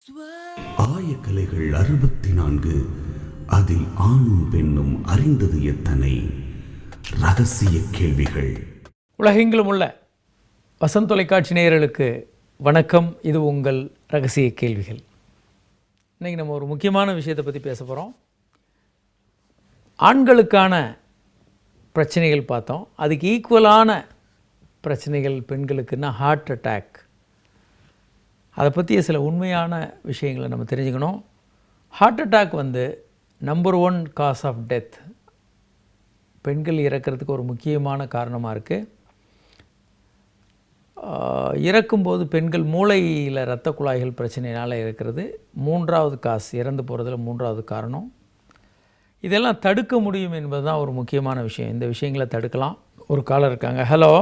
ஆயக்கலைகள் 64 அதில் ஆணும் பெண்ணும் அறிந்தது எத்தனை ரகசிய கேள்விகள். உலகெங்கிலும் உள்ள வசந்த் தொலைக்காட்சி நேயர்களுக்கு வணக்கம். இது உங்கள் ரகசிய கேள்விகள். இன்றைக்கி நம்ம ஒரு முக்கியமான விஷயத்தை பற்றி பேச போகிறோம். ஆண்களுக்கான பிரச்சனைகள் பார்த்தோம். அதுக்கு ஈக்குவலான பிரச்சனைகள் பெண்களுக்குன்னா ஹார்ட் அட்டாக். அதை பற்றிய சில உண்மையான விஷயங்களை நம்ம தெரிஞ்சுக்கணும். Heart attack number 1 cause of death. பெண்கள் இறக்கிறதுக்கு ஒரு முக்கியமான காரணமாக இருக்குது. இறக்கும்போது பெண்கள் மூளையில் இரத்த குழாய்கள் பிரச்சனையினால் இருக்கிறது 3வது காசு. இறந்து போகிறதுல 3வது காரணம். இதெல்லாம் தடுக்க முடியும் என்பது தான் ஒரு முக்கியமான விஷயம். இந்த விஷயங்களை தடுக்கலாம். ஒரு காலர் இருக்காங்க. Hello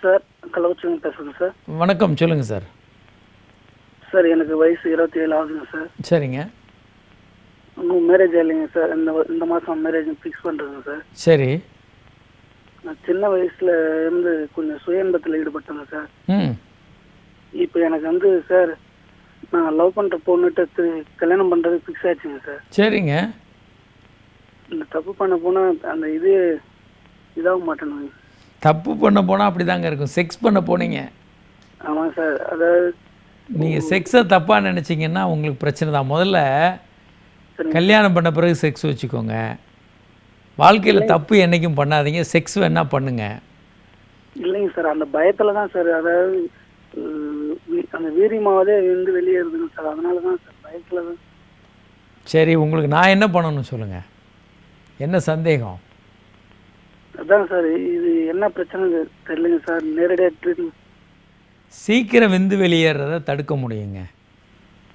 sir. கலவச்சங்க பேசுகிறேன் சார். வணக்கம், சொல்லுங்கள் சார். சார், எனக்கு வயசு 27 ஆகுதுங்க சார். சரிங்க. இன்னும் மேரேஜ் இல்லைங்க சார். இந்த மாதம் மேரேஜ் ஃபிக்ஸ் பண்ணுறேங்க சார். சரி. நான் சின்ன வயசில் இருந்து கொஞ்சம் சுய இன்பத்தில் ஈடுபட்டேங்க சார். இப்போ எனக்கு சார், நான் லவ் பண்ணுற பொண்ணுகிட்ட கல்யாணம் பண்ணுறது ஃபிக்ஸ் ஆயிடுச்சுங்க சார். சரிங்க. இந்த தப்பு பண்ண போனால் அந்த இதாக மாட்டேனுங்க. தப்பு பண்ண போனால் அப்படி தாங்க இருக்கும். செக்ஸ் பண்ண போனீங்க. ஆமாங்க சார். அதாவது நீங்கள் செக்ஸை தப்பாக நினச்சிங்கன்னா உங்களுக்கு பிரச்சனை தான். முதல்ல கல்யாணம் பண்ண பிறகு செக்ஸ் வச்சுக்கோங்க. வாழ்க்கையில் தப்பு என்றைக்கும் பண்ணாதீங்க. செக்ஸ் வேணால் பண்ணுங்க. இல்லைங்க சார், அந்த பயத்தில் தான் சார். அதாவது அந்த வீரியமாவதே வெளியேறுதுங்க சார். அதனால தான் சார், பயத்தில் தான். சரி, உங்களுக்கு நான் என்ன பண்ணணும் சொல்லுங்கள். என்ன சந்தேகம்? அதான் சார், இது என்ன பிரச்சனை தெரியலைங்க சார். நேரடியாக ட்ரீட்மெண்ட் சீக்கிரம் வெளியேறதை தடுக்க முடியுங்க.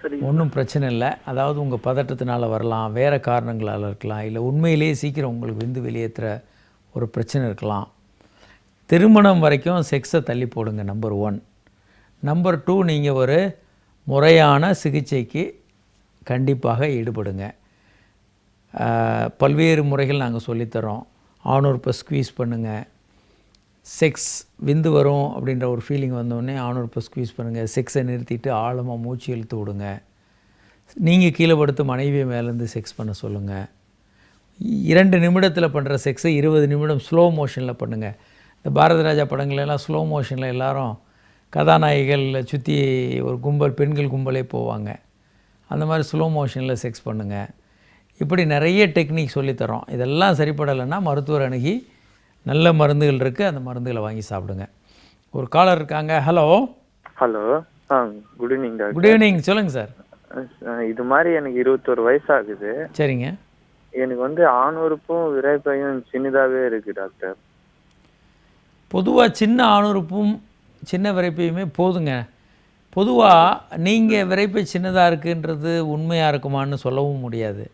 சரி, ஒன்றும் பிரச்சனை இல்லை. அதாவது உங்கள் பதட்டத்தினால வரலாம், வேறு காரணங்களால் இருக்கலாம், இல்லை உண்மையிலேயே சீக்கிரம் உங்களுக்கு வெளியேற்றுற ஒரு பிரச்சனை இருக்கலாம். திருமணம் வரைக்கும் செக்ஸை தள்ளி போடுங்க. நம்பர் 1. நம்பர் 2, நீங்கள் ஒரு முறையான சிகிச்சைக்கு கண்டிப்பாக ஈடுபடுங்க. பல்வேறு முறைகள் நாங்கள் சொல்லித்தரோம். ஆணுறுப்பை ஸ்குவீஸ் பண்ணுங்கள். செக்ஸ் வரும் அப்படின்ற ஒரு ஃபீலிங் வந்தோடனே ஆணுறுப்பை ஸ்குவீஸ் பண்ணுங்கள். செக்ஸை நிறுத்திட்டு ஆழமாக மூச்சு இழுத்து விடுங்க. நீங்கள் கீழே படுத்து மனைவியை மேலேருந்து செக்ஸ் பண்ண சொல்லுங்கள். 2 நிமிடத்தில் பண்ணுற செக்ஸை 20 நிமிடம் ஸ்லோ மோஷனில் பண்ணுங்கள். இந்த பாரத ராஜா படங்களெல்லாம் ஸ்லோ மோஷனில் எல்லாரும் கதாநாயகிகளில் சுற்றி ஒரு கும்பல், பெண்கள் கும்பலே போவாங்க. அந்த மாதிரி ஸ்லோ மோஷனில் செக்ஸ் பண்ணுங்கள். இப்படி நிறைய டெக்னிக் சொல்லித்தரோம். இதெல்லாம் சரிப்படலைன்னா மருத்துவர் அணுகி நல்ல மருந்துகள் இருக்குது, அந்த மருந்துகளை வாங்கி சாப்பிடுங்க. ஒரு காலர் இருக்காங்க. Hello. Hello. Good evening doctor. Good evening, சொல்லுங்கள் சார். இது மாதிரி எனக்கு 21 வயசு ஆகுது. சரிங்க. எனக்கு ஆணுறுப்பும் விரைப்பையும் சின்னதாகவே இருக்குது டாக்டர். பொதுவாக சின்ன ஆணுறுப்பும் சின்ன விரைப்பையுமே போதுங்க. பொதுவாக நீங்கள் விரைப்பை சின்னதாக இருக்குன்றது உண்மையாக இருக்குமான்னு சொல்லவும் முடியாது.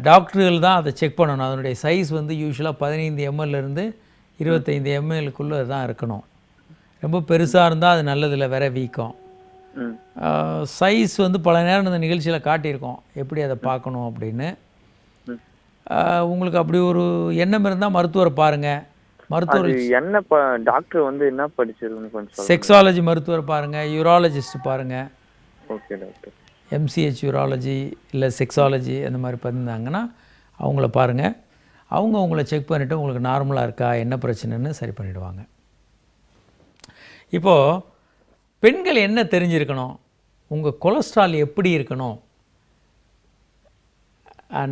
டாக்டர்கள் தான் அதை செக் பண்ணணும். அதனுடைய சைஸ் யூஸ்வலாக 15 ml-லேருந்து 25 ml-க்குள்ளே தான் இருக்கணும். ரொம்ப பெருசாக இருந்தால் அது நல்லதில்லை, வேற வீக்கம். சைஸ் பல நேரம் இந்த நிகழ்ச்சியில் காட்டியிருக்கோம் எப்படி அதை பார்க்கணும் அப்படின்னு. உங்களுக்கு அப்படி ஒரு எண்ணம் இருந்தால் மருத்துவரை பாருங்கள். மருத்துவர் என்ன டாக்டர் என்ன படிச்சிருக்குன்னு கொஞ்சம் செக்ஸாலஜி மருத்துவர் பாருங்கள், யூராலஜிஸ்ட் பாருங்கள். Okay doctor. MCH யூராலஜி இல்லை செக்ஸாலஜி அந்த மாதிரி பண்ணியிருந்தாங்கன்னா அவங்கள பாருங்கள். அவங்க உங்களை செக் பண்ணிவிட்டு உங்களுக்கு நார்மலாக இருக்கா, என்ன பிரச்சனைன்னு சரி பண்ணிவிடுவாங்க. இப்போது பெண்கள் என்ன தெரிஞ்சிருக்கணும்? உங்கள் கொலஸ்ட்ரால் எப்படி இருக்கணும்,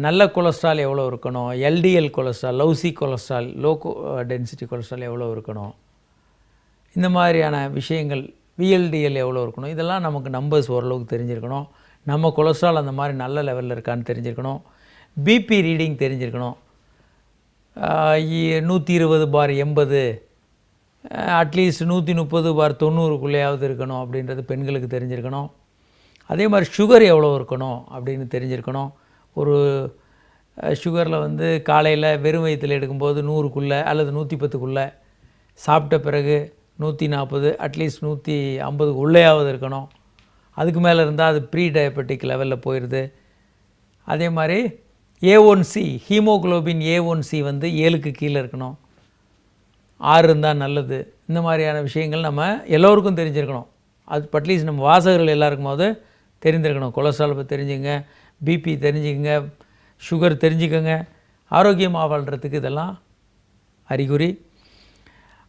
நல்ல கொலஸ்ட்ரால் எவ்வளோ இருக்கணும், LDL cholesterol, lousy cholesterol, low density cholesterol எவ்வளோ இருக்கணும், இந்த மாதிரியான விஷயங்கள், VLDL எவ்வளோ இருக்கணும், இதெல்லாம் நமக்கு நம்பர்ஸ் ஓரளவுக்கு தெரிஞ்சிருக்கணும். நம்ம கொலஸ்ட்ரால் அந்த மாதிரி நல்ல லெவலில் இருக்கான்னு தெரிஞ்சிருக்கணும். பிபி ரீடிங் தெரிஞ்சிருக்கணும். 120/80, அட்லீஸ்ட் 130/90க்குள்ளேயாவது இருக்கணும் அப்படின்றது பெண்களுக்கு தெரிஞ்சிருக்கணும். அதே மாதிரி சுகர் எவ்வளோ இருக்கணும் அப்படின்னு தெரிஞ்சிருக்கணும். ஒரு சுகரில் காலையில் வெறும் வயிற்றில் எடுக்கும்போது 100க்குள்ளே அல்லது 110க்குள்ளே, சாப்பிட்ட பிறகு 140, அட்லீஸ்ட் 150 உள்ளேயாவது இருக்கணும். அதுக்கு மேலே இருந்தால் அது ப்ரீ டயபெட்டிக் லெவலில் போயிடுது. அதே மாதிரி A1C, ஹீமோக்ளோபின் A1C 7க்கு கீழே இருக்கணும். 6 இருந்தால் நல்லது. இந்த மாதிரியான விஷயங்கள் நம்ம எல்லோருக்கும் தெரிஞ்சிருக்கணும். அது அட்லீஸ்ட் நம்ம வாசகர்கள் எல்லாருக்கும் போது தெரிந்திருக்கணும். கொலஸ்ட்ரால் பற்றி தெரிஞ்சுங்க, பிபி தெரிஞ்சுக்கங்க, சுகர் தெரிஞ்சுக்கோங்க. ஆரோக்கியமாக வாழ்கிறதுக்கு இதெல்லாம் அறிகுறி.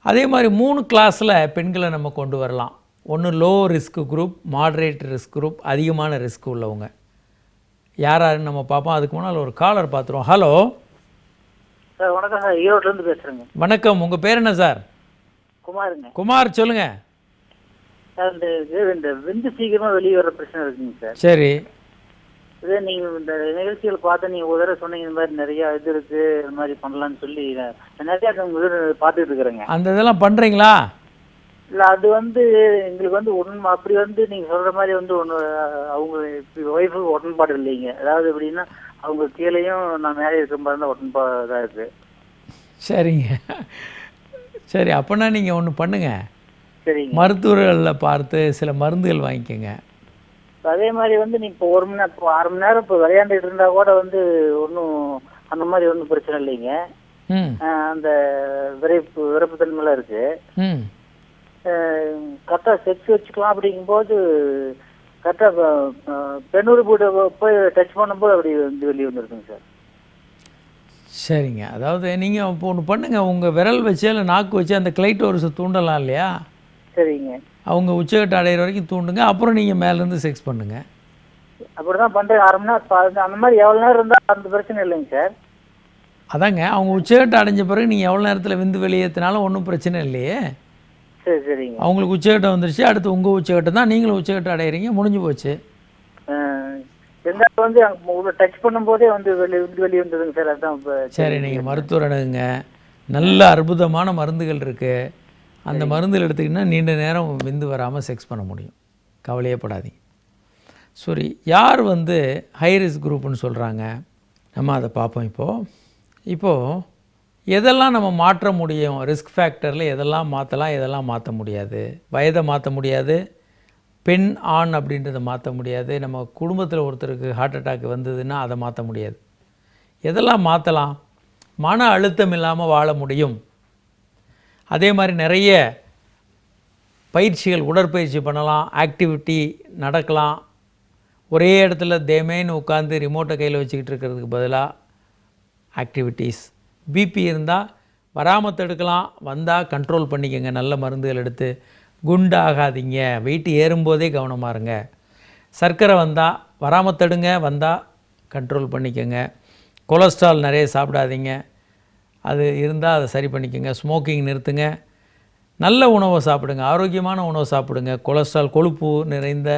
அதே மாதிரி 3 கிளாஸில் பெண்களை நம்ம கொண்டு வரலாம். ஒன்று low risk group, moderate risk group, அதிகமான ரிஸ்க் உள்ளவங்க. யாருன்னு நம்ம பார்ப்போம். அதுக்கு முன்னால் ஒரு காலர் பார்த்துருவோம். ஹலோ சார் வணக்கம் சார், ஈரோட்லேருந்து பேசுகிறேங்க. வணக்கம், உங்கள் பேர் என்ன சார்? குமாருங்க. குமார், சொல்லுங்கள் சார். இந்த விந்து சீக்கிரமாக வெளியே வர பிரச்சனை இருக்குங்க சார். சரி, இதே நீங்கள் இந்த நிகழ்ச்சிகள் பார்த்து நீங்கள் ஒரு தடவை சொன்னீங்க இந்த மாதிரி நிறையா இது இருக்குது, இந்த மாதிரி பண்ணலான்னு சொல்லி நிறையா பார்த்துட்டு இருக்கிறேங்க. அந்த இதெல்லாம் பண்ணுறீங்களா? இல்லை, அது எங்களுக்கு உடன்பு அப்படி நீங்கள் சொல்கிற மாதிரி ஒன்று அவங்க ஒய்ஃபுக்கு உடன்பாடு இல்லைங்க. அதாவது எப்படின்னா அவங்க கீழேயும் நான் மேலே இருக்கிற மாதிரி தான் உடன்பாடாக இருக்குது. சரிங்க, சரி. அப்போனா நீங்கள் ஒன்று பண்ணுங்கள், சரிங்க. மருத்துவர்களில் பார்த்து சில மருந்துகள் வாங்கிக்கோங்க. அதே மாதிரி நீ இப்போ 1 மணி நேரம், இப்போ 1/2 மணி நேரம் இப்போ விளையாண்டுட்டு இருந்தால் கூட ஒன்றும் அந்த மாதிரி ஒன்றும் பிரச்சனை இல்லைங்க. அந்த விரைப்பு தன்மைலாம் இருக்குது. கரெக்டாக செக்ஸ் வச்சுக்கலாம். அப்படிங்கும்போது கரெக்டாக பெண்ணூர் போய் டச் பண்ணும்போது அப்படி வெளியே வந்துருக்குங்க சார். சரிங்க, அதாவது நீங்கள் இப்போ ஒன்று பண்ணுங்கள், உங்கள் விரல் வச்சு இல்லை நாக்கு வச்சு அந்த கிளைட்டோரஸை தூண்டலாம் இல்லையா? சரிங்க. அவங்க உச்சக்கட்ட அடையிற வரைக்கும் தூண்டுங்க, அப்புறம் நீங்கள் மேலேருந்து செக்ஸ் பண்ணுங்கள். அப்படி தான் பண்ணுறேன். 1/2 மணி நேரம் அந்த மாதிரி எவ்வளோ நேரம் இருந்தால் அந்த பிரச்சனை இல்லைங்க சார். அதாங்க, அவங்க உச்சக்கட்ட அடைஞ்ச பிறகு நீங்கள் எவ்வளோ நேரத்தில் விந்து வெளியேற்றினாலும் ஒன்றும் பிரச்சனை இல்லையே. சரி, சரிங்க. அவங்களுக்கு உச்சக்கட்டம் வந்துருச்சு, அடுத்து உங்கள் உச்சக்கட்டம் தான், நீங்களும் உச்சக்கட்டம் அடையிறீங்க, முடிஞ்சு போச்சு. இருந்தாலும் டச் பண்ணும்போதே வெளியே வந்ததுங்க சார். அதுதான். சரி, நீங்கள் மருத்துவர் அணுகுங்க. நல்ல அற்புதமான மருந்துகள் இருக்குது. அந்த மருந்துகள் எடுத்துக்கிட்டிங்கன்னா நீண்ட நேரம் விந்து வராமல் செக்ஸ் பண்ண முடியும். கவலையே படாதீங்க. சரி, யார் ஹை ரிஸ்க் குரூப்னு சொல்கிறாங்க, நம்ம அதை பார்ப்போம். இப்போது எதெல்லாம் நம்ம மாற்ற முடியும், ரிஸ்க் ஃபேக்டரில் எதெல்லாம் மாற்றலாம், எதெல்லாம் மாற்ற முடியாது. வயதை மாற்ற முடியாது, பெண் ஆண் அப்படின்றத மாற்ற முடியாது. நம்ம குடும்பத்தில் ஒருத்தருக்கு ஹார்ட் அட்டாக் வந்ததுன்னா அதை மாற்ற முடியாது. எதெல்லாம் மாற்றலாம்? மன அழுத்தம் இல்லாமல் வாழ முடியும். அதே மாதிரி நிறைய பயிற்சிகள், உடற்பயிற்சி பண்ணலாம், ஆக்டிவிட்டி நடக்கலாம். ஒரே இடத்துல தேமேன்னு உட்காந்து ரிமோட்டை கையில் வச்சுக்கிட்டு இருக்கிறதுக்கு பதிலாக ஆக்டிவிட்டீஸ். பிபி இருந்தால் வராமல் தடுக்கலாம், வந்தால் கண்ட்ரோல் பண்ணிக்கோங்க நல்ல மருந்துகள் எடுத்து. குண்டாகாதீங்க, வெயிட் ஏறும்போதே கவனமாக இருங்க. சர்க்கரை வந்தால் வராமல் தடுங்க, வந்தால் கண்ட்ரோல் பண்ணிக்கோங்க. கொலஸ்ட்ரால் நிறைய சாப்பிடாதீங்க, அது இருந்தால் அதை சரி பண்ணிக்கோங்க. ஸ்மோக்கிங் நிறுத்துங்க. நல்ல உணவை சாப்பிடுங்க, ஆரோக்கியமான உணவை சாப்பிடுங்க. கொலஸ்ட்ரால், கொழுப்பு நிறைந்த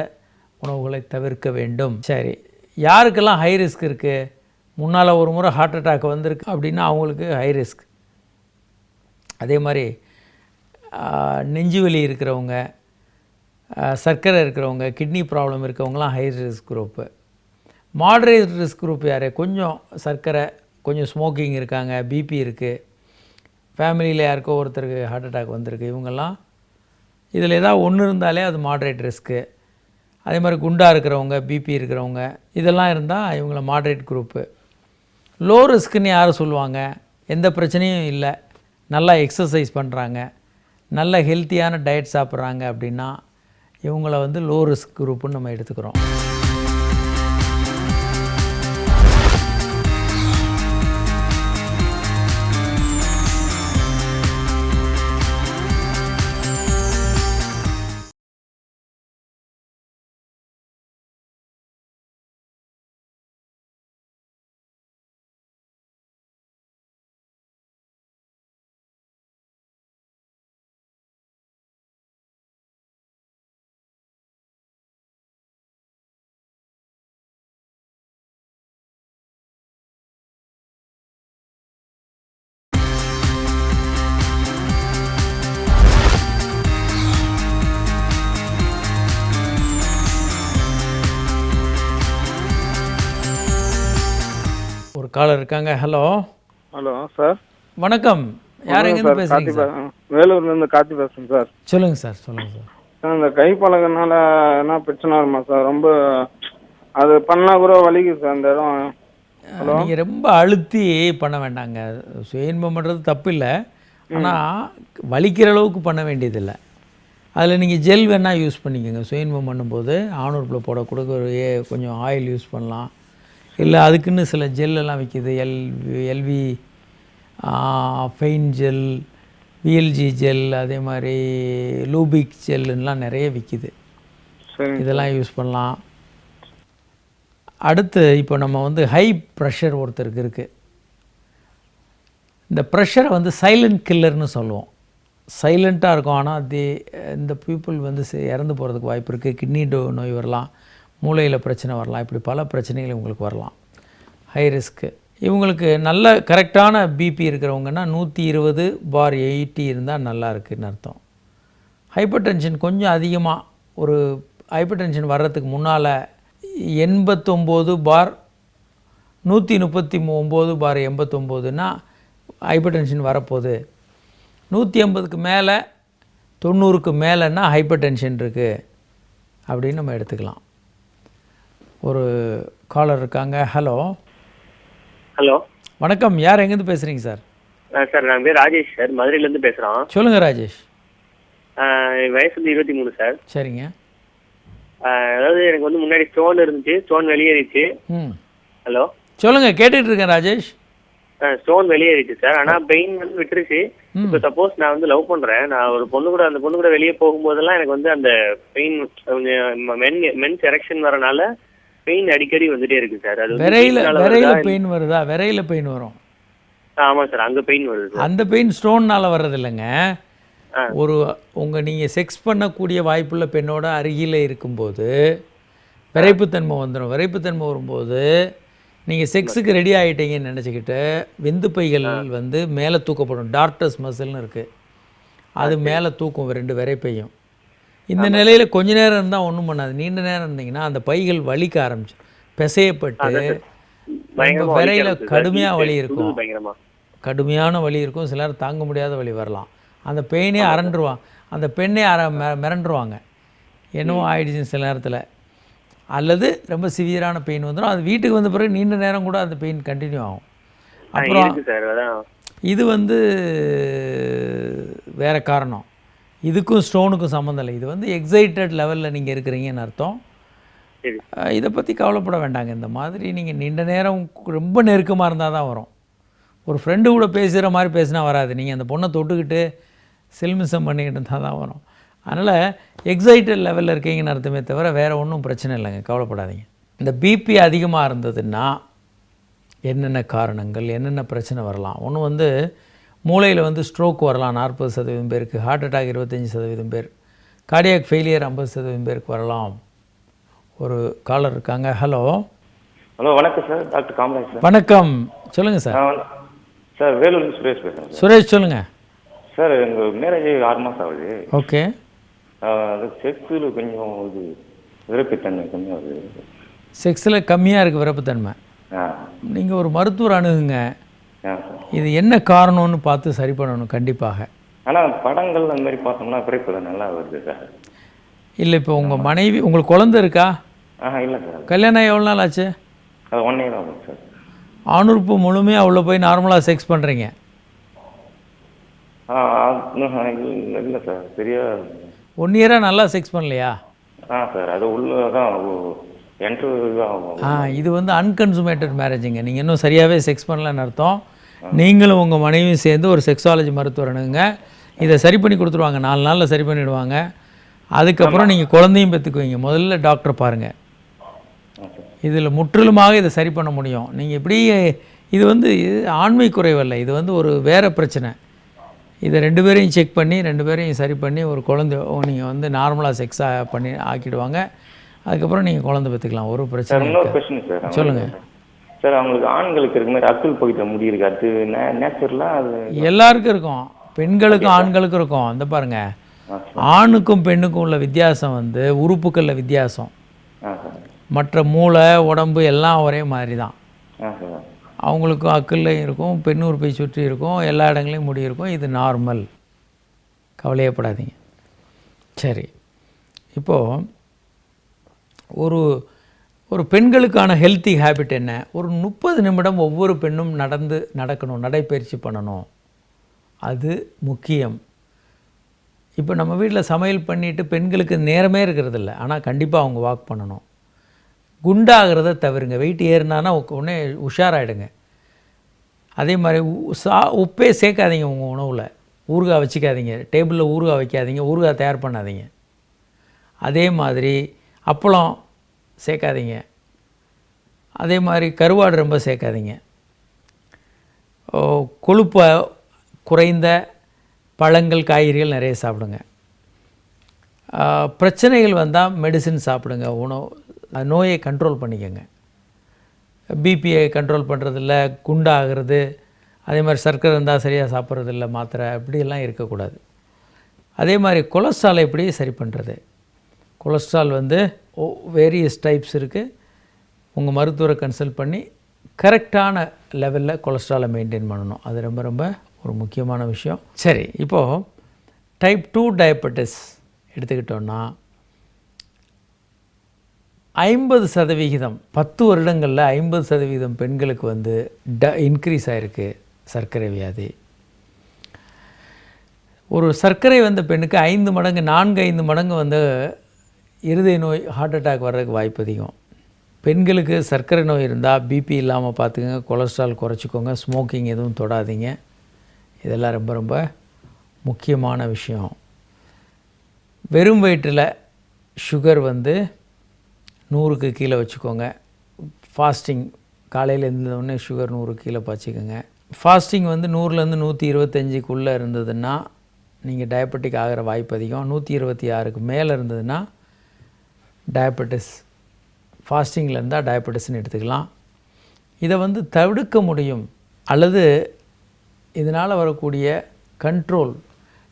உணவுகளை தவிர்க்க வேண்டும். சரி, யாருக்கெல்லாம் ஹை ரிஸ்க் இருக்குது? முன்னால் ஒரு முறை ஹார்ட் அட்டாக் வந்திருக்கு அப்படின்னா அவங்களுக்கு ஹை ரிஸ்க். அதே மாதிரி நெஞ்சு வலி இருக்கிறவங்க, சர்க்கரை இருக்கிறவங்க, கிட்னி ப்ராப்ளம் இருக்கிறவங்களாம் high risk group. Moderate risk group யார்? கொஞ்சம் சர்க்கரை, கொஞ்சம் ஸ்மோக்கிங் இருக்காங்க, பிபி இருக்குது, ஃபேமிலியில் யாருக்கோ ஒருத்தருக்கு ஹார்ட் அட்டாக் வந்திருக்கு, இவங்கெல்லாம் இதில் ஏதாவது ஒன்று இருந்தாலே அது மாட்ரேட் ரிஸ்க்கு. அதே மாதிரி குண்டாக இருக்கிறவங்க, பிபி இருக்கிறவங்க, இதெல்லாம் இருந்தால் இவங்கள மாட்ரேட் குரூப்பு. லோ ரிஸ்க்குன்னு யார் சொல்லுவாங்க? எந்த பிரச்சனையும் இல்லை, நல்லா எக்ஸசைஸ் பண்ணுறாங்க, நல்ல ஹெல்த்தியான டயட் சாப்பிட்றாங்க அப்படின்னா இவங்கள லோ ரிஸ்க் குரூப்புன்னு நம்ம எடுத்துக்கிறோம். காலர் இருக்காங்க. ஹலோ. ஹலோ சார், வணக்கம். யார் எங்கேருந்து பேசுகிறீங்க சார்? வேலூர்லேருந்து கார்த்தி பேசுகிறேன் சார். சொல்லுங்கள் சார், சொல்லுங்கள் சார். சார், இந்த கை பழக்கனால என்ன பிரச்சனை வருமா சார்? ரொம்ப அது பண்ணால் கூட வலிக்குது சார் அந்த இடம். நீங்கள் ரொம்ப அழுத்தி பண்ண வேண்டாங்க. சுய இன்பம் பண்ணுறது தப்பு இல்லை, ஆனால் வலிக்கிற அளவுக்கு பண்ண வேண்டியதில்லை. அதில் நீங்கள் ஜெல் வேணால் யூஸ் பண்ணிக்கோங்க. சுயன்மம் பண்ணும்போது ஆணுறுப்பில் போடக்கூட கொஞ்சம் ஆயில் யூஸ் பண்ணலாம். இல்லை அதுக்குன்னு சில ஜெல்லெல்லாம் விற்கிது. எல்வி ஃபெயின் ஜெல், விஎல்ஜி ஜெல், அதே மாதிரி லூபிக் ஜெல்லுன்னெலாம் நிறைய விற்கிது. இதெல்லாம் யூஸ் பண்ணலாம். அடுத்து இப்போ நம்ம வந்து ஹை ப்ரெஷர் ஒருத்தருக்கு இருக்குது. இந்த ப்ரெஷரை வந்து சைலண்ட் கில்லர்னு சொல்லுவோம். சைலண்ட்டாக இருக்கும், ஆனால் இந்த பீப்புள் வந்து இறந்து போகிறதுக்கு வாய்ப்பு இருக்குது. கிட்னி நோய் வரலாம், மூளையில் பிரச்சனை வரலாம், இப்படி பல பிரச்சனைகள் உங்களுக்கு வரலாம். High risk. இவங்களுக்கு நல்ல கரெக்டான பிபி இருக்கிறவங்கன்னா 120/80 இருந்தால் நல்லா இருக்குதுன்னு அர்த்தம். ஹைப்பர் டென்ஷன் கொஞ்சம் அதிகமாக, ஒரு ஹைப்பர் டென்ஷன் வர்றதுக்கு முன்னால் 89/139/89னா ஹைப்பர் டென்ஷன் வரப்போகுது. 180க்கு மேலே 90க்கு மேலேன்னா ஹைப்பர் டென்ஷன் இருக்குது அப்படின்னு நம்ம எடுத்துக்கலாம். ஒரு காலர் இருக்காங்க. ஹலோ. ஹலோ, வணக்கம். யார் எங்கேருந்து பேசுகிறீங்க சார்? சார் நான் பேர் ராஜேஷ் சார், மதுரையிலேருந்து பேசுகிறோம். சொல்லுங்கள் ராஜேஷ். வயசு வந்து 23 சார். சரிங்க. அதாவது எனக்கு வந்து முன்னாடி ஸ்டோன் இருந்துச்சு, ஸ்டோன் வெளியேறிச்சு. ஹலோ, சொல்லுங்கள், கேட்டுட்டு இருக்கேன் ராஜேஷ். ஸ்டோன் வெளியேறிச்சு சார், ஆனால் பெயின் வந்து விட்டுருச்சு. இப்போ சப்போஸ் நான் வந்து லவ் பண்ணுறேன், நான் ஒரு அந்த பொண்ணு கூட வெளியே போகும்போதெல்லாம் எனக்கு வந்து அந்த பெயின் மென்ஸ் எரெக்ஷன் வரனால பெயின் அடிக்கடி வந்துட்டே இருக்கு சார். அது விரையில பெயின் வருதா? விரையில பெயின் வரும். ஆமாம் சார், அங்கே பெயின் வருது. அந்த பெயின் ஸ்டோன்னால் வர்றது இல்லைங்க. நீங்கள் செக்ஸ் பண்ணக்கூடிய வாய்ப்புள்ள பெண்ணோட அருகில் இருக்கும்போது விரைப்புத்தன்மை வந்துடும். விரைப்புத்தன்மை வரும்போது நீங்கள் செக்ஸுக்கு ரெடி ஆகிட்டீங்கன்னு நினச்சிக்கிட்டு விந்து பைகள் வந்து மேலே தூக்கப்படும். டார்டஸ் மசில்னு இருக்குது, அது மேலே தூக்கும் 2 விரைப்பையும். இந்த நிலையில் கொஞ்ச நேரம் இருந்தால் ஒன்றும் பண்ணாது. நீண்ட நேரம் இருந்தீங்கன்னா அந்த பைகள் வலிக்க ஆரம்பிச்சு பெசையப்பட்டு விரையில் கடுமையாக வலி இருக்கும், கடுமையான வலி இருக்கும். சிலர் தாங்க முடியாத வலி வரலாம். அந்த பெயினே அரண்டுருவாங்க, அந்த பெண்ணே மிரண்டுருவாங்க, என்னவோ ஆயிடுச்சுன்னு சில நேரத்தில். அல்லது ரொம்ப சிவியரான பெயின் வந்துடும். அது வீட்டுக்கு வந்த பிறகு நீண்ட நேரம் கூட அந்த பெயின் கண்டினியூ ஆகும். அப்புறம் இது வந்து வேறு காரணம். இதுக்கும் ஸ்டோனுக்கும் சம்மந்தம் இல்லை. இது வந்து எக்ஸைட்டட் லெவலில் நீங்கள் இருக்கிறீங்கன்னு அர்த்தம். இதை பற்றி கவலைப்பட வேண்டாங்க. இந்த மாதிரி நீங்கள் நீண்ட நேரம் ரொம்ப நெருக்கமாக இருந்தால் தான் வரும். ஒரு ஃப்ரெண்டு கூட பேசுகிற மாதிரி பேசினா வராது. நீங்கள் அந்த பொண்ணை தொட்டுக்கிட்டு சில்மிசம் பண்ணிக்கிட்டு இருந்தால் தான் வரும். அதனால் எக்ஸைட்டட் லெவலில் இருக்கீங்கன்னு அர்த்தமே தவிர வேறு ஒன்றும் பிரச்சனை இல்லைங்க, கவலைப்படாதீங்க. இந்த பிபி அதிகமாக இருந்ததுன்னா என்னென்ன காரணங்கள், என்னென்ன பிரச்சனை வரலாம்? ஒன்று வந்து மூளையில் வந்து ஸ்ட்ரோக் வரலாம் 40% பேருக்கு, ஹார்ட் அட்டாக் 25% பேர், கார்டியாக் ஃபெயிலியர் 50% பேருக்கு வரலாம். ஒரு காலர் இருக்காங்க. ஹலோ. ஹலோ, வணக்கம் சார். Doctor Kamaraj sir. வணக்கம், சொல்லுங்கள் சார். சார் வேலூர்லேருந்து சுரேஷ் பேசுகிறேன். சுரேஷ் சொல்லுங்கள் சார். எங்கள் மேரேஜ் 6 மாதம் ஆகுது. ஓகே. அது செக்ஸில் கொஞ்சம் இது விருப்பத்தன்மை கம்மியாக வருது. செக்ஸில் கம்மியாக இருக்குது விருப்பத்தன்மை. நீங்கள் ஒரு மருத்துவர் அணுகுங்க. இது என்ன காரணம்னு பார்த்து சரி பண்ணணும் கண்டிப்பாக. ஆனால் படங்கள் அந்த மாதிரி பார்த்தோம்னா விரைப்பு நல்லா வருது சார். இல்லை, இப்போ உங்கள் மனைவி, உங்களுக்கு குழந்தை இருக்கா? இல்லை சார். கல்யாணம் எவ்வளோ நாள் ஆச்சு? அது 1 year ஆகும் சார். ஆணுறுப்பு முழுமையாக அவ்வளோ போய் நார்மலாக செக்ஸ் பண்ணுறீங்க? இல்லை சார், சரியா 1 year நல்லா செக்ஸ் பண்ணலையா? சார், அது உள்ளதான் இது வந்து அன்கன்சுமேட்டட் மேரேஜுங்க. நீங்கள் இன்னும் சரியாகவே செக்ஸ் பண்ணலன்னு அர்த்தம். நீங்களும் உங்கள் மனைவியும் சேர்ந்து ஒரு செக்ஸாலஜி மருத்துவர் அணுகுங்க. இதை சரி பண்ணி கொடுத்துருவாங்க, 4 நாளில் சரி பண்ணிவிடுவாங்க. அதுக்கப்புறம் நீங்கள் குழந்தையும் பெற்றுக்குவீங்க. முதல்ல டாக்டரை பாருங்கள். இதில் முற்றிலுமாக இதை சரி பண்ண முடியும். நீங்கள் இப்படி இது வந்து ஆண்மை குறைவல்ல, இது வந்து ஒரு வேறு பிரச்சனை. இதை 2 பேரையும் செக் பண்ணி 2 பேரையும் சரி பண்ணி ஒரு குழந்தை நீங்கள் வந்து நார்மலாக செக்ஸாக பண்ணி ஆக்கிடுவாங்க. அதுக்கப்புறம் நீங்கள் குழந்தை பெற்றுக்கலாம், ஒரு பிரச்சனை. சொல்லுங்கள் சார். அவங்களுக்கு ஆண்களுக்கு இருக்க மாதிரி அக்குள் போயிட்ட முடி இருக்கு, அது நேச்சுரலாக அது எல்லாருக்கும் இருக்கும், பெண்களுக்கும் ஆண்களுக்கும் இருக்கும். அந்த பாருங்கள், ஆணுக்கும் பெண்ணுக்கும் உள்ள வித்தியாசம் வந்து உறுப்புக்களில் வித்தியாசம். மற்ற மூளை உடம்பு எல்லாம் ஒரே மாதிரி தான். அவங்களுக்கும் அக்குள்லையும் இருக்கும், பெண் உறுப்பை சுற்றி இருக்கும், எல்லா இடங்களையும் முடி இருக்கும். இது நார்மல், கவலையப்படாதீங்க. சரி, இப்போது ஒரு பெண்களுக்கான ஹெல்த்தி ஹேபிட் என்ன? ஒரு 30 நிமிடம் ஒவ்வொரு பெண்ணும் நடக்கணும், நடைப்பயிற்சி பண்ணணும். அது முக்கியம். இப்போ நம்ம வீட்டில் சமையல் பண்ணிவிட்டு பெண்களுக்கு நேரமே இருக்கிறதில்ல, ஆனால் கண்டிப்பாக அவங்க வாக் பண்ணணும். குண்டாகிறத தவிருங்க. வெயிட் ஏறினானா உடனே உஷாராயிடுங்க. அதே மாதிரி உப்பே சேர்க்காதீங்க உங்கள் உணவில். ஊறுகாய் வச்சுக்காதீங்க, டேபிளில் ஊறுகாய் வைக்காதீங்க, ஊறுகாய் தயார் பண்ணாதீங்க. அதே மாதிரி அப்பளம் சேர்க்காதீங்க. அதே மாதிரி கருவாடு ரொம்ப சேர்க்காதீங்க. கொழுப்பை குறைந்த பழங்கள் காய்கறிகள் நிறைய சாப்பிடுங்க. பிரச்சனைகள் வந்தால் மெடிசின் சாப்பிடுங்க. நோயை கண்ட்ரோல் பண்ணிக்கோங்க. பிபியை கண்ட்ரோல் பண்ணுறதில்ல, குண்டாகிறது, அதே மாதிரி சர்க்கரை இருந்தால் சரியாக சாப்பிட்றதில்ல, மாத்திரை அப்படியெல்லாம் இருக்கக்கூடாது. அதே மாதிரி கொலஸ்ட்ரால் எப்படி சரி பண்ணுறது? கொலஸ்ட்ரால் வேரியஸ் டைப்ஸ் இருக்குது. உங்கள் மருத்துவரை கன்சல்ட் பண்ணி கரெக்டான லெவலில் கொலஸ்ட்ராலை மெயின்டைன் பண்ணணும். அது ரொம்ப ரொம்ப ஒரு முக்கியமான விஷயம். சரி, இப்போது டைப் 2 டயபெட்டிஸ் எடுத்துக்கிட்டோன்னா 50%, 10 வருடங்களில் 50% பெண்களுக்கு இன்க்ரீஸ் ஆகிருக்கு சர்க்கரை வியாதி. ஒரு சர்க்கரை வந்த பெண்ணுக்கு 5 மடங்கு 4-5 மடங்கு இருதய நோய், ஹார்ட் அட்டாக் வர்றதுக்கு வாய்ப்பு அதிகம். பெண்களுக்கு சர்க்கரை நோய் இருந்தால் பிபி இல்லாமல் பார்த்துக்கோங்க, கொலஸ்ட்ரால் குறைச்சிக்கோங்க, ஸ்மோக்கிங் எதுவும் தொடாதீங்க. இதெல்லாம் ரொம்ப ரொம்ப முக்கியமான விஷயம். வெறும் வயிற்றில் சுகர் 100க்கு கீழே வச்சுக்கோங்க. ஃபாஸ்டிங் காலையில் இருந்தவுடனே சுகர் 100 கீழே வச்சுக்கோங்க. ஃபாஸ்டிங் 100லேருந்து 125க்குள்ளே இருந்ததுன்னா நீங்கள் டயபெட்டிக் ஆகிற வாய்ப்பு அதிகம். 126க்கு மேலே இருந்ததுன்னா டயபெட்டிஸ், ஃபாஸ்டிங்கில் இருந்தால் டயபெட்டிஸ்ன்னு எடுத்துக்கலாம். இதை தடுக்க முடியும், அல்லது இதனால் வரக்கூடிய கண்ட்ரோல்,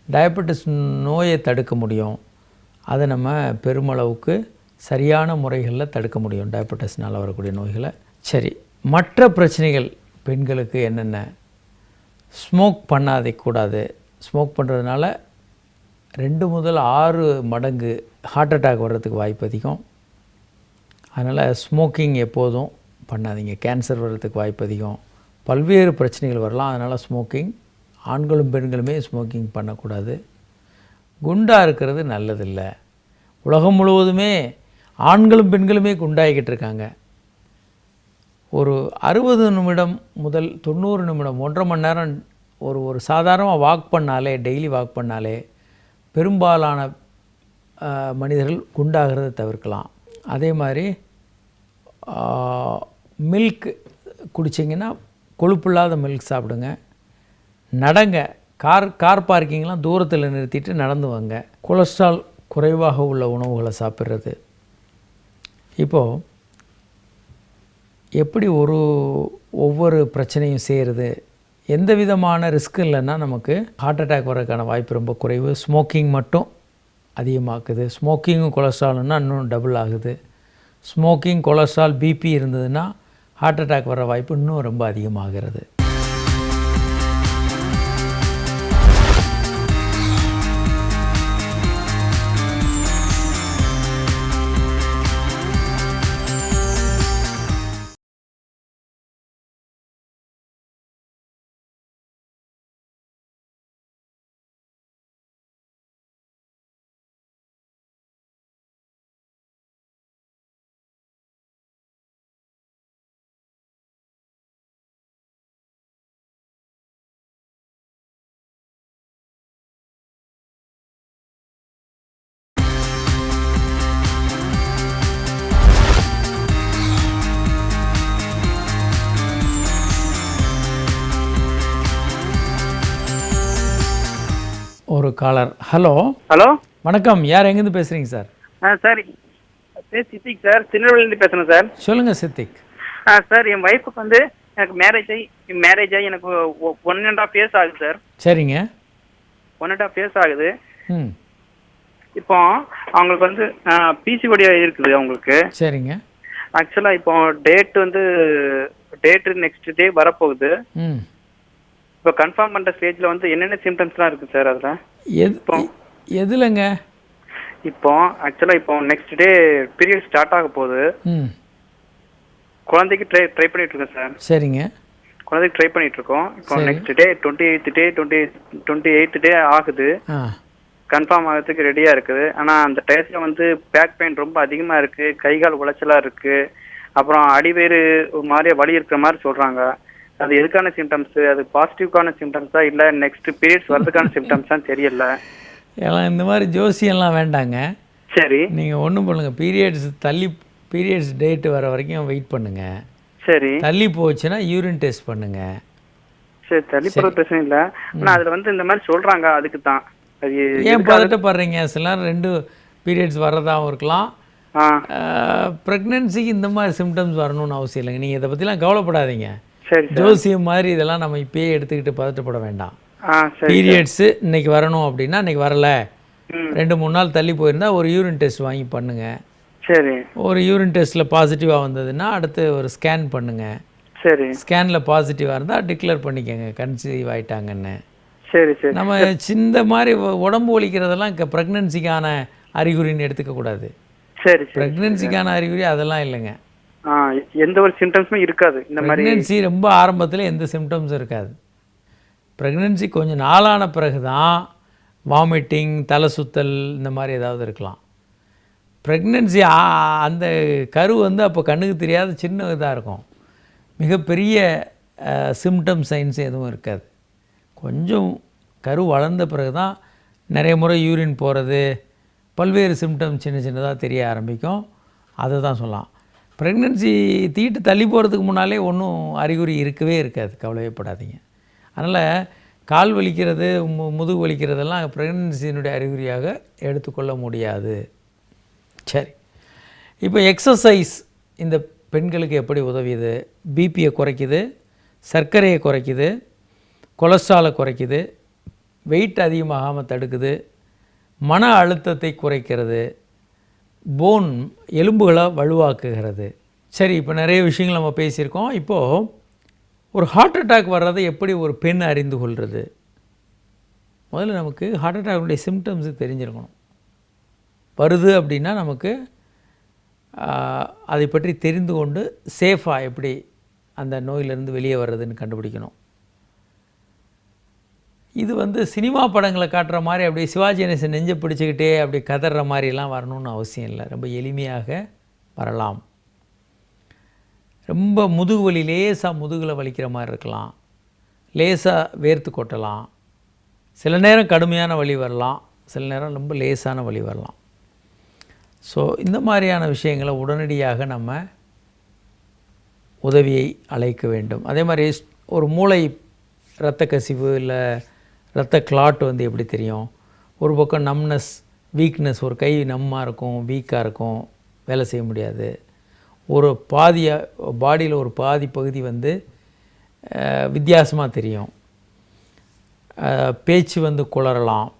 டயபெட்டிஸ் நோயை தடுக்க முடியும். அதை நம்ம பெருமளவுக்கு சரியான முறைகளில் தடுக்க முடியும், டயபெட்டிஸ்னால் வரக்கூடிய நோய்களை. சரி, மற்ற பிரச்சனைகள் பெண்களுக்கு என்னென்ன? ஸ்மோக் பண்ணாதே கூடாது. ஸ்மோக் பண்ணுறதுனால 2 முதல் 6 மடங்கு ஹார்ட் அட்டாக் வர்றதுக்கு வாய்ப்பு அதிகம். அதனால் ஸ்மோக்கிங் எப்போதும் பண்ணாதீங்க. கேன்சர் வர்றதுக்கு வாய்ப்பு அதிகம். பல்வேறு பிரச்சனைகள் வரலாம். அதனால் ஸ்மோக்கிங், ஆண்களும் பெண்களுமே ஸ்மோக்கிங் பண்ணக்கூடாது. குண்டாக இருக்கிறது நல்லதில்லை. உலகம் முழுவதுமே ஆண்களும் பெண்களுமே குண்டாகிக்கிட்டு இருக்காங்க. ஒரு 60 நிமிடம் முதல் 90 நிமிடம், 1.5 மணி நேரம் ஒரு சாதாரணமாக வாக் பண்ணாலே, டெய்லி வாக் பண்ணாலே பெரும்பாலான மனிதர்கள் குண்டாகிறத தவிர்க்கலாம். அதே மாதிரி மில்க் குடிச்சிங்கன்னா கொழுப்பில்லாத மில்க் சாப்பிடுங்க. நடங்க. கார் பார்க்கிங்லாம் தூரத்தில் நிறுத்திட்டு நடந்து வாங்க. கொலஸ்ட்ரால் குறைவாக உள்ள உணவுகளை சாப்பிட்றது. இப்போது எப்படி ஒவ்வொரு பிரச்சனையும் செய்கிறது? எந்த விதமான ரிஸ்க்கும் இல்லைன்னா நமக்கு ஹார்ட் அட்டாக் வரதுக்கான வாய்ப்பு ரொம்ப குறைவு. ஸ்மோக்கிங் மட்டும் அதிகமாக்குது. ஸ்மோக்கிங்கும் கொலஸ்ட்ரால்னா இன்னும் டபுள் ஆகுது. ஸ்மோக்கிங், கொலஸ்ட்ரால், பிபி இருந்ததுன்னா ஹார்ட் அட்டாக் வர வாய்ப்பு இன்னும் ரொம்ப அதிகமாகிறது. ஒரு காலர். ஹலோ. வணக்கம். யார் எங்கேருந்து பேசுகிறீங்க சார்? சார் சித்திக் சார், திருநெல்வேலியிலேருந்து பேசுகிறேன் சார். சொல்லுங்கள் சித்திக். சார், என் ஒய்ஃபுக்கு எனக்கு மேரேஜ் ஆகி எனக்கு 1.5 years ஆகுது சார். சரிங்க. 1.5 years ஆகுது. இப்போ அவங்களுக்கு பிசிஓடி இருக்குது அவங்களுக்கு. சரிங்க. ஆக்சுவலாக இப்போ டேட்டு நெக்ஸ்ட் டே வரப்போகுது. இப்போ கன்ஃபார்ம் பண்ணுற ஸ்டேஜில் என்னென்ன சிம்டம்ஸ்லாம் இருக்குது சார் அதில்? எதுலங்க? இப்போ ஆக்சுவலாக இப்போ நெக்ஸ்ட் டே பீரியட் ஸ்டார்ட் ஆக போகுது. குழந்தைக்கு ட்ரை பண்ணிட்டு இருக்கோம் சார். சரிங்க. குழந்தைக்கு ட்ரை பண்ணிட்டு இருக்கோம். இப்போ நெக்ஸ்ட் டே 28th டே ஆகுது. கன்ஃபார்ம் ஆகிறதுக்கு ரெடியாக இருக்குது. ஆனால் அந்த டயத்தில் வந்து பேக் பெயின் ரொம்ப அதிகமாக இருக்குது, கை கால் உளைச்சலாக இருக்குது, அப்புறம் அடிவேறு ஒரு மாதிரியே வலி இருக்கிற மாதிரி சொல்கிறாங்க. அது எதுக்கான சிம்டம்ஸு, அது பாசிட்டிவ்க்கான சிம்டம்ஸா இல்லை நெக்ஸ்ட் பீரியட்ஸ் வரதுக்கான சிம்டம்ஸான்னு தெரியல. எல்லாம் இந்த மாதிரி ஜோசியெல்லாம் வேண்டாங்க. சரி, நீங்கள் ஒன்றும் பண்ணுங்கள், பீரியட்ஸ் டேட்டு வர வரைக்கும் வெயிட் பண்ணுங்கள். சரி தள்ளி போச்சுன்னா யூரின் டெஸ்ட் பண்ணுங்கள். சரி, தள்ளி போகிறது பிரச்சனை இல்லை. ஆனால் அதில் வந்து இந்த மாதிரி சொல்கிறாங்க, அதுக்கு தான். அது ஏன் பதட்டப்படுறீங்க? சில நேரம் 2 பீரியட்ஸ் வர்றதாகவும் இருக்கலாம். ப்ரெக்னென்சிக்கு இந்த மாதிரி சிம்டம்ஸ் வரணும்னு அவசியம் இல்லைங்க. நீங்கள் இதை பற்றிலாம் கவலைப்படாதீங்க. சரி, ஜோசியம் மாதிரி இதெல்லாம் நம்ம இப்பயே எடுத்துக்கிட்டு பதட்டப்பட வேண்டாம். சரி. பீரியட்ஸு இன்னைக்கு வரணும் அப்படின்னா இன்னைக்கு வரல, 2-3 நாள் தள்ளி போயிருந்தா ஒரு யூரின் டெஸ்ட் வாங்கி பண்ணுங்கள். சரி, ஒரு யூரின் டெஸ்ட்டில் பாசிட்டிவாக வந்ததுன்னா அடுத்து ஒரு ஸ்கேன் பண்ணுங்கள். சரி, ஸ்கேனில் பாசிட்டிவாக இருந்தால் டிக்ளேர் பண்ணிக்கோங்க கன்சீவ் ஆகிட்டாங்கன்னு. சரி, சரி. நம்ம இந்த மாதிரி உடம்பு வலிக்கிறதெல்லாம் ப்ரெக்னென்சிக்கான அறிகுறின்னு எடுத்துக்கக்கூடாது. சரி, சரி. ப்ரெக்னென்சிக்கான அறிகுறி அதெல்லாம் இல்லைங்க. எந்த ஒரு சிம்டம்ஸுமே இருக்காது இந்த மாதிரி. ப்ரெக்னென்சி ரொம்ப ஆரம்பத்தில் எந்த சிம்டம்ஸும் இருக்காது. ப்ரெக்னென்சி கொஞ்சம் நாளான பிறகு தான் வாமிட்டிங், தலை சுத்தல் இந்த மாதிரி ஏதாவது இருக்கலாம். ப்ரெக்னென்சி அந்த கரு வந்து அப்போ கண்ணுக்கு தெரியாத சின்ன இதாக இருக்கும். மிகப்பெரிய சிம்டம் சைன்ஸ் எதுவும் இருக்காது. கொஞ்சம் கரு வளர்ந்த பிறகு தான் நிறைய முறை யூரின் போகிறது, பல்வேறு சிம்டம் சின்னதாக தெரிய ஆரம்பிக்கும். அதை தான் சொல்லலாம். ப்ரெக்னென்சி தீட்டு தள்ளி போகிறதுக்கு முன்னாலே ஒன்றும் அறிகுறி இருக்கவே இருக்காது, கவலையப்படாதீங்க. அதனால் கால் வலிக்கிறது, முதுகு வலிக்கிறதெல்லாம் ப்ரெக்னென்சியினுடைய அறிகுறியாக எடுத்துக்கொள்ள முடியாது. சரி, இப்போ எக்ஸசைஸ் இந்த பெண்களுக்கு எப்படி உதவியது? பிபியை குறைக்குது, சர்க்கரையை குறைக்குது, கொலஸ்ட்ராலை குறைக்குது, வெயிட் அதிகமாகாமல் தடுக்குது, மன அழுத்தத்தை குறைக்கிறது, போன் எலும்புகளை வலுவாக்குகிறது. சரி, இப்போ நிறைய விஷயங்கள் நம்ம பேசியிருக்கோம். இப்போது ஒரு ஹார்ட் அட்டாக் வர்றதை எப்படி ஒரு பெண் அறிந்து கொள்வது? முதல்ல நமக்கு ஹார்ட் அட்டாக்குடைய சிம்டம்ஸு தெரிஞ்சிருக்கணும். வருது அப்படின்னா நமக்கு அதை பற்றி தெரிந்து கொண்டு சேஃபாக எப்படி அந்த நோயிலிருந்து வெளியே வர்றதுன்னு கண்டுபிடிக்கணும். இது வந்து சினிமா படங்களை காட்டுற மாதிரி அப்படியே சிவாஜி கணேசன் நெஞ்சை பிடிச்சிக்கிட்டே அப்படி கதற மாதிரிலாம் வரணும்னு அவசியம் இல்லை. ரொம்ப எளிமையாக வரலாம். ரொம்ப முதுகு வலி, லேசாக முதுகில் வலிக்கிற மாதிரி இருக்கலாம், லேசாக வேர்த்து கொட்டலாம், சில நேரம் கடுமையான வலி வரலாம், சில நேரம் ரொம்ப லேசான வலி வரலாம். ஸோ இந்த மாதிரியான விஷயங்களை உடனடியாக நம்ம உதவியை அழைக்க வேண்டும். அதே மாதிரி ஒரு மூளை இரத்த கசிவு இல்லை இரத்த கிளாட் வந்து எப்படி தெரியும்? ஒரு பக்கம் நம்னஸ், வீக்னஸ், ஒரு கை நம்மாக இருக்கும், வீக்காக இருக்கும், வேலை செய்ய முடியாது. ஒரு பாடியில் ஒரு பாதி பகுதி வந்து வித்தியாசமாக தெரியும். பேச்சு வந்து குளறலாம்.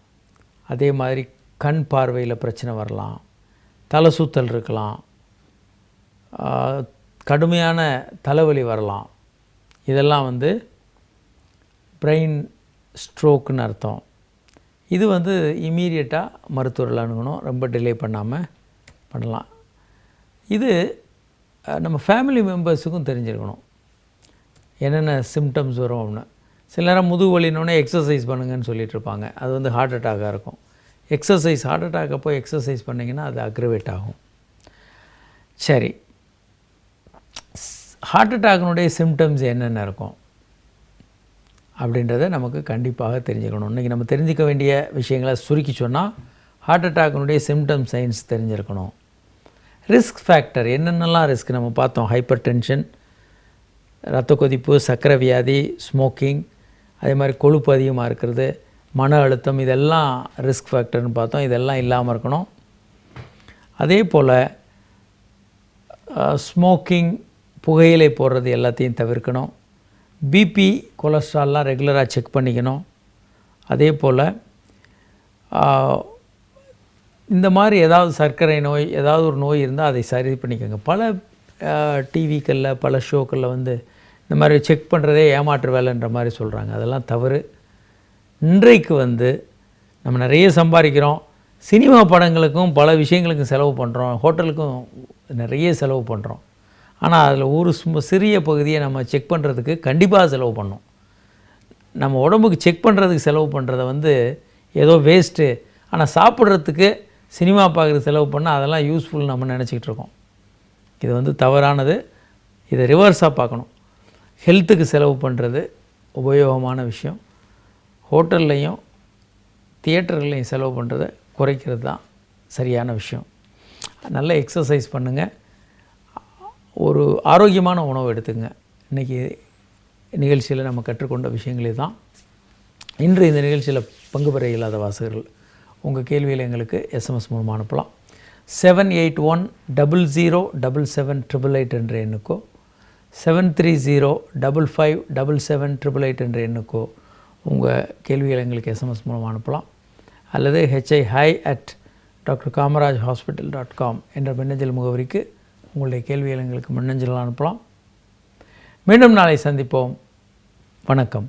அதே மாதிரி கண் பார்வையில் பிரச்சனை வரலாம், தலை சுத்தல் இருக்கலாம், கடுமையான தலைவலி வரலாம். இதெல்லாம் வந்து பிரெயின் ஸ்ட்ரோக்குன்னு அர்த்தம். இது வந்து இமீடியட்டாக மருத்துவர்கள் அணுகணும், ரொம்ப டிலே பண்ணாமல் பண்ணலாம். இது நம்ம ஃபேமிலி மெம்பர்ஸுக்கும் தெரிஞ்சிருக்கணும் என்னென்ன சிம்டம்ஸ் வரும் அப்படின்னு. சில நேரம் முதுகு வலினோடனே எக்ஸசைஸ் பண்ணுங்கன்னு சொல்லிட்டு இருப்பாங்க. அது வந்து ஹார்ட் அட்டாக்காக இருக்கும். ஹார்ட் அட்டாக் அப்போ எக்ஸசைஸ் பண்ணிங்கன்னா அது அக்ரவேட் ஆகும். சரி, ஹார்ட் அட்டாக்கினுடைய சிம்டம்ஸ் என்னென்ன இருக்கும் அப்படின்றத நமக்கு கண்டிப்பாக தெரிஞ்சுக்கணும். இன்றைக்கி நம்ம தெரிஞ்சிக்க வேண்டிய விஷயங்களை சுருக்கி சொன்னால், ஹார்ட் அட்டாக்கினுடைய சிம்டம் சைன்ஸ் தெரிஞ்சிருக்கணும். ரிஸ்க் ஃபேக்டர் என்னென்னலாம் ரிஸ்க் நம்ம பார்த்தோம். ஹைப்பர் டென்ஷன், இரத்த கொதிப்பு, சர்க்கரை வியாதி, ஸ்மோக்கிங், அதே மாதிரி கொழுப்பு அதிகமாக இருக்கிறது, மன அழுத்தம், இதெல்லாம் ரிஸ்க் ஃபேக்டர்னு பார்த்தோம். இதெல்லாம் இல்லாமல் இருக்கணும். அதே போல் ஸ்மோக்கிங், புகையிலை போடுறது எல்லாத்தையும் தவிர்க்கணும். பிபி, கொலஸ்ட்ரால்லாம் ரெகுலராக செக் பண்ணிக்கணும். அதே போல் இந்த மாதிரி ஏதாவது சர்க்கரை நோய், ஏதாவது ஒரு நோய் இருந்தால் அதை சரி பண்ணிக்கோங்க. பல டிவிக்களில், பல ஷோக்களில் வந்து இந்த மாதிரி செக் பண்ணுறதே ஏமாற்று வேலைன்ற மாதிரி சொல்கிறாங்க. அதெல்லாம் தவறு. இன்றைக்கு வந்து நம்ம நிறைய சம்பாதிக்கிறோம். சினிமா படங்களுக்கும் பல விஷயங்களுக்கும் செலவு பண்ணுறோம், ஹோட்டலுக்கும் நிறைய செலவு பண்ணுறோம். ஆனால் அதில் ஒரு சிறிய பகுதியை நம்ம செக் பண்ணுறதுக்கு கண்டிப்பாக செலவு பண்ணோம். நம்ம உடம்புக்கு செக் பண்ணுறதுக்கு செலவு பண்ணுறத வந்து ஏதோ வேஸ்ட்டு, ஆனால் சாப்பிட்றதுக்கு சினிமா பார்க்குறது செலவு பண்ணால் அதெல்லாம் யூஸ்ஃபுல் நம்ம நினச்சிக்கிட்டு இருக்கோம். இது வந்து தவறானது. இதை ரிவர்ஸாக பார்க்கணும். ஹெல்த்துக்கு செலவு பண்ணுறது உபயோகமான விஷயம். ஹோட்டல்லையும் தியேட்டர்களையும் செலவு பண்ணுறதை குறைக்கிறது தான் சரியான விஷயம். நல்ல எக்ஸசைஸ் பண்ணுங்கள். ஒரு ஆரோக்கியமான உணவு எடுத்துங்க. இன்றைக்கி நிகழ்ச்சியில் நம்ம கற்றுக்கொண்ட விஷயங்களே தான். இன்று இந்த நிகழ்ச்சியில் பங்கு பெற இயலாத வாசகர்கள் உங்கள் கேள்வியில் எங்களுக்கு SMS மூலமாக அனுப்பலாம். 7810077788 என்ற எண்ணுக்கோ 7305577888 என்ற எண்ணுக்கோ உங்கள் கேள்விகளை எங்களுக்கு SMS மூலமாக அனுப்பலாம். அல்லது hi@drkamarajhospital.com என்ற மின்னஞ்சல் முகவரிக்கு உங்களுடைய கேள்விகளை எங்களுக்கு மின்னஞ்சல் அனுப்பலாம். மீண்டும் நாளை சந்திப்போம். வணக்கம்.